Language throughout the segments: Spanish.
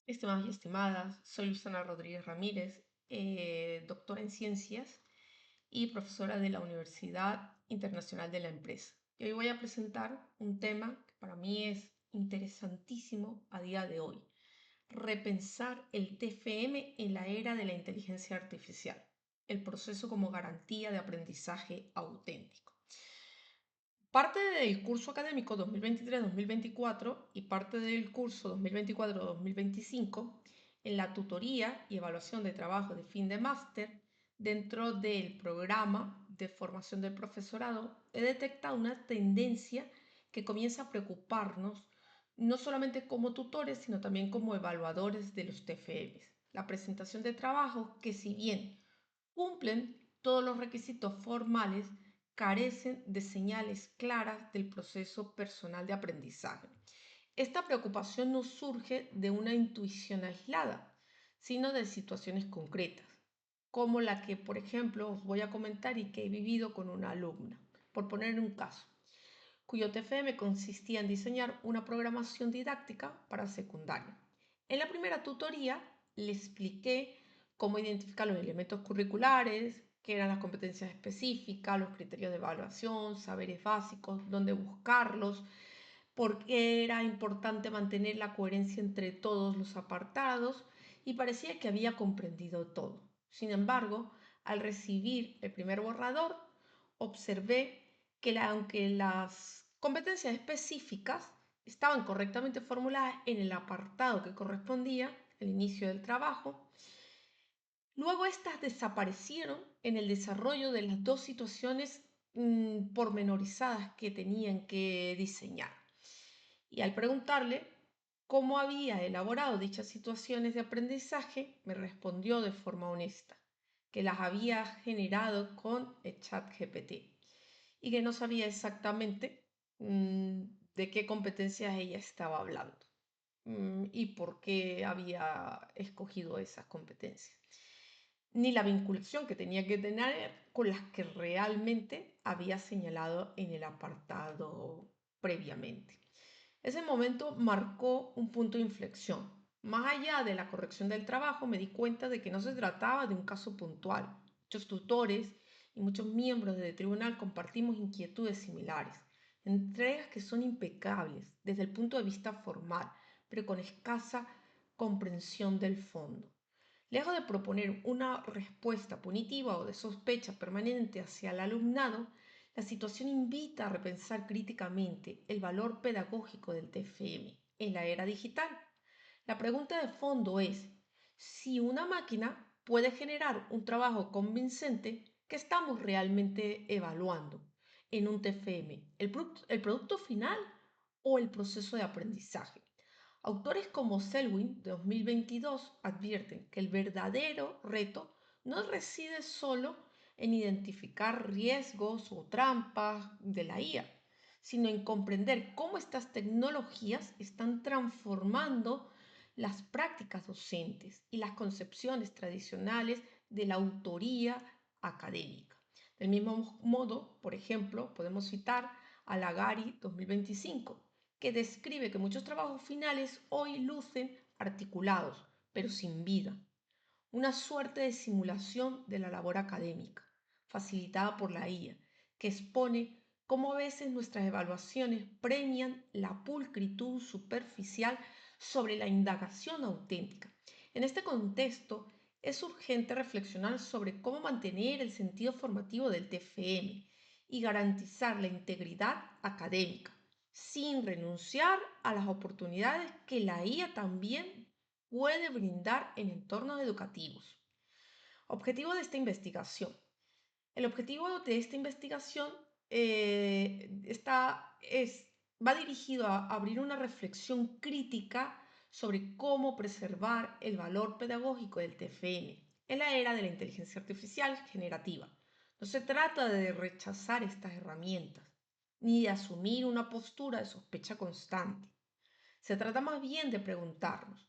Estimados y estimadas, soy Luciana Rodríguez Ramírez, doctora en ciencias y profesora de la Universidad Internacional de la Empresa. Y hoy voy a presentar un tema que para mí es interesantísimo a día de hoy: repensar el TFM en la era de la inteligencia artificial, el proceso como garantía de aprendizaje auténtico. Parte del curso académico 2023-2024 y parte del curso 2024-2025 en la tutoría y evaluación de trabajo de fin de máster dentro del programa de formación del profesorado, he detectado una tendencia que comienza a preocuparnos no solamente como tutores, sino también como evaluadores de los TFMs. La presentación de trabajos que, si bien cumplen todos los requisitos formales, carecen de señales claras del proceso personal de aprendizaje. Esta preocupación no surge de una intuición aislada, sino de situaciones concretas, como la que, por ejemplo, os voy a comentar y que he vivido con una alumna, por poner un caso, cuyo TFM consistía en diseñar una programación didáctica para secundaria. En la primera tutoría le expliqué cómo identificar los elementos curriculares, qué eran las competencias específicas, los criterios de evaluación, saberes básicos, dónde buscarlos, por qué era importante mantener la coherencia entre todos los apartados, y parecía que había comprendido todo. Sin embargo, al recibir el primer borrador, observé que aunque las competencias específicas estaban correctamente formuladas en el apartado que correspondía al inicio del trabajo, luego estas desaparecieron en el desarrollo de las dos situaciones pormenorizadas que tenían que diseñar. Y al preguntarle cómo había elaborado dichas situaciones de aprendizaje, me respondió de forma honesta que las había generado con el ChatGPT y que no sabía exactamente de qué competencias ella estaba hablando y por qué había escogido esas competencias, ni la vinculación que tenía que tener con las que realmente había señalado en el apartado previamente. Ese momento marcó un punto de inflexión. Más allá de la corrección del trabajo, me di cuenta de que no se trataba de un caso puntual. Muchos tutores y muchos miembros del tribunal compartimos inquietudes similares, entregas que son impecables desde el punto de vista formal, pero con escasa comprensión del fondo. Lejos de proponer una respuesta punitiva o de sospecha permanente hacia el alumnado, la situación invita a repensar críticamente el valor pedagógico del TFM en la era digital. La pregunta de fondo es: si una máquina puede generar un trabajo convincente, ¿qué estamos realmente evaluando en un TFM? ¿El producto final o el proceso de aprendizaje? Autores como Selwyn, de 2022, advierten que el verdadero reto no reside solo en identificar riesgos o trampas de la IA, sino en comprender cómo estas tecnologías están transformando las prácticas docentes y las concepciones tradicionales de la autoría académica. Del mismo modo, por ejemplo, podemos citar a Lagari 2025, que describe que muchos trabajos finales hoy lucen articulados, pero sin vida, una suerte de simulación de la labor académica, facilitada por la IA, que expone cómo a veces nuestras evaluaciones premian la pulcritud superficial sobre la indagación auténtica. En este contexto, es urgente reflexionar sobre cómo mantener el sentido formativo del TFM y garantizar la integridad académica, sin renunciar a las oportunidades que la IA también puede brindar en entornos educativos. Objetivo de esta investigación. El objetivo de esta investigación va dirigido a abrir una reflexión crítica sobre cómo preservar el valor pedagógico del TFM en la era de la inteligencia artificial generativa. No se trata de rechazar estas herramientas, ni de asumir una postura de sospecha constante. Se trata más bien de preguntarnos: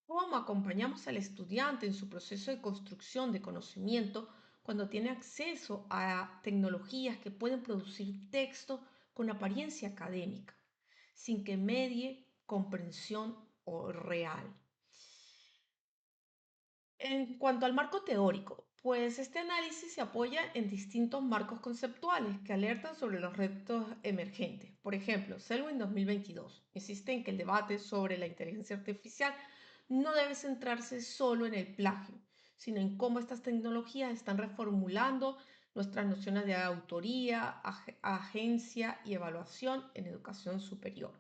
¿cómo acompañamos al estudiante en su proceso de construcción de conocimiento cuando tiene acceso a tecnologías que pueden producir texto con apariencia académica, sin que medie comprensión o real? En cuanto al marco teórico, pues este análisis se apoya en distintos marcos conceptuales que alertan sobre los retos emergentes. Por ejemplo, Selwyn 2022 insiste en que el debate sobre la inteligencia artificial no debe centrarse solo en el plagio, sino en cómo estas tecnologías están reformulando nuestras nociones de autoría, agencia y evaluación en educación superior.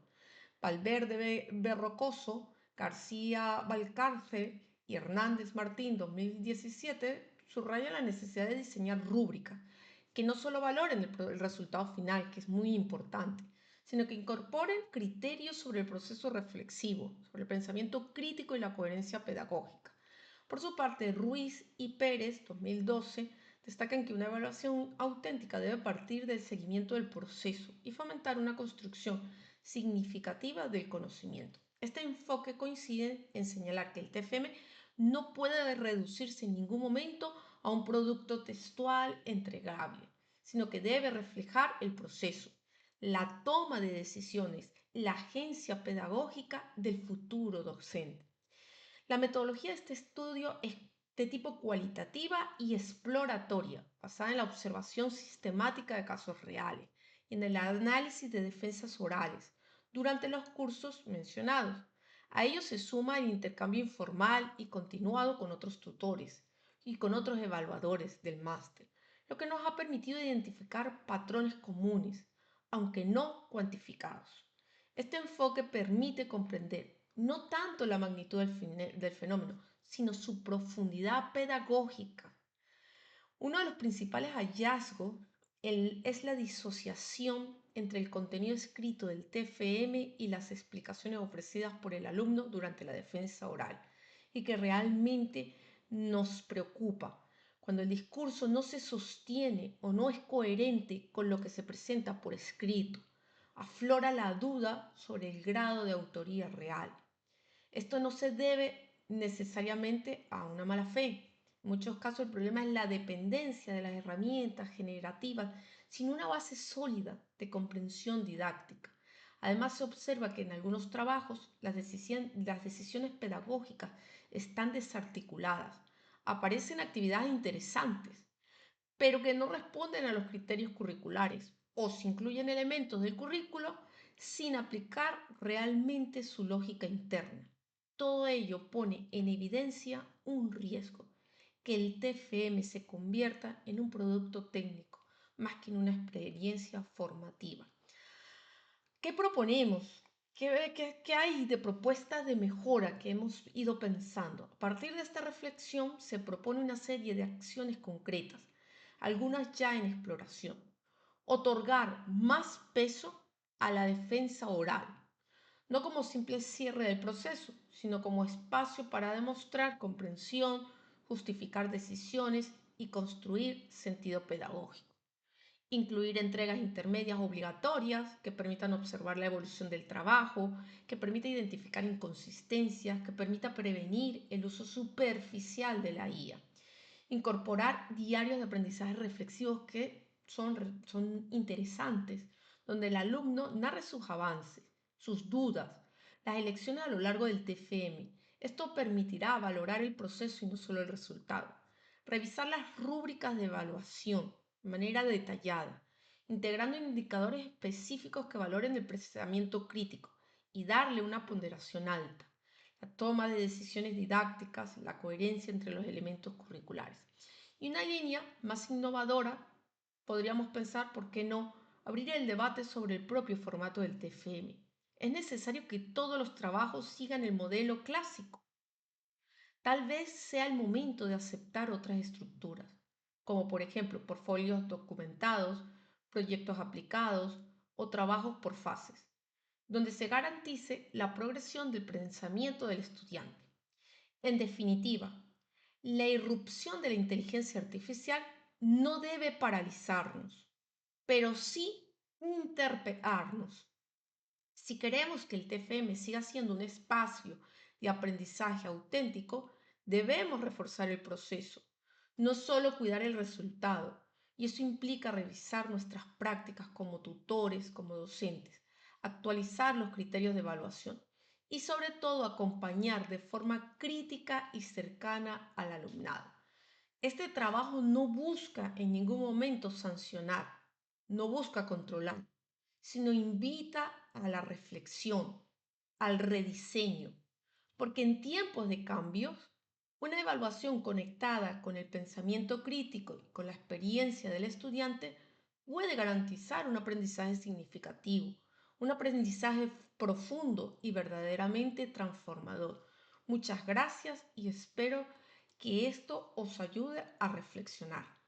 Valverde Berrocoso, García Valcárcel y Hernández Martín 2017 subraya la necesidad de diseñar rúbricas que no solo valoren el resultado final, que es muy importante, sino que incorporen criterios sobre el proceso reflexivo, sobre el pensamiento crítico y la coherencia pedagógica. Por su parte, Ruiz y Pérez 2012 destacan que una evaluación auténtica debe partir del seguimiento del proceso y fomentar una construcción significativa del conocimiento. Este enfoque coincide en señalar que el TFM no puede reducirse en ningún momento a un producto textual entregable, sino que debe reflejar el proceso, la toma de decisiones, la agencia pedagógica del futuro docente. La metodología de este estudio es de tipo cualitativa y exploratoria, basada en la observación sistemática de casos reales y en el análisis de defensas orales durante los cursos mencionados. A ello se suma el intercambio informal y continuado con otros tutores y con otros evaluadores del máster, lo que nos ha permitido identificar patrones comunes, aunque no cuantificados. Este enfoque permite comprender no tanto la magnitud del fenómeno, sino su profundidad pedagógica. Uno de los principales hallazgos es la disociación entre el contenido escrito del TFM y las explicaciones ofrecidas por el alumno durante la defensa oral, y que realmente nos preocupa cuando el discurso no se sostiene o no es coherente con lo que se presenta por escrito. Aflora la duda sobre el grado de autoría real. Esto no se debe necesariamente a una mala fe. En muchos casos el problema es la dependencia de las herramientas generativas sin una base sólida de comprensión didáctica. Además, se observa que en algunos trabajos las decisiones pedagógicas están desarticuladas. Aparecen actividades interesantes, pero que no responden a los criterios curriculares o se incluyen elementos del currículo sin aplicar realmente su lógica interna. Todo ello pone en evidencia un riesgo, que el TFM se convierta en un producto técnico más que en una experiencia formativa. ¿Qué proponemos? ¿Qué hay de propuestas de mejora que hemos ido pensando? A partir de esta reflexión se propone una serie de acciones concretas, algunas ya en exploración. Otorgar más peso a la defensa oral, no como simple cierre del proceso, sino como espacio para demostrar comprensión, justificar decisiones y construir sentido pedagógico. Incluir entregas intermedias obligatorias que permitan observar la evolución del trabajo, que permita identificar inconsistencias, que permita prevenir el uso superficial de la IA. Incorporar diarios de aprendizaje reflexivos que son interesantes, donde el alumno narre sus avances, sus dudas, las elecciones a lo largo del TFM. Esto permitirá valorar el proceso y no solo el resultado. Revisar las rúbricas de evaluación de manera detallada, integrando indicadores específicos que valoren el pensamiento crítico y darle una ponderación alta, la toma de decisiones didácticas, la coherencia entre los elementos curriculares. Y una línea más innovadora, podríamos pensar, ¿por qué no?, abrir el debate sobre el propio formato del TFM. Es necesario que todos los trabajos sigan el modelo clásico. Tal vez sea el momento de aceptar otras estructuras, como por ejemplo portfolios documentados, proyectos aplicados o trabajos por fases, donde se garantice la progresión del pensamiento del estudiante. En definitiva, la irrupción de la inteligencia artificial no debe paralizarnos, pero sí interpelarnos. Si queremos que el TFM siga siendo un espacio de aprendizaje auténtico, debemos reforzar el proceso, no solo cuidar el resultado, y eso implica revisar nuestras prácticas como tutores, como docentes, actualizar los criterios de evaluación y sobre todo acompañar de forma crítica y cercana al alumnado. Este trabajo no busca en ningún momento sancionar, no busca controlar, sino invita a la reflexión, al rediseño, porque en tiempos de cambios, una evaluación conectada con el pensamiento crítico y con la experiencia del estudiante puede garantizar un aprendizaje significativo, un aprendizaje profundo y verdaderamente transformador. Muchas gracias y espero que esto os ayude a reflexionar.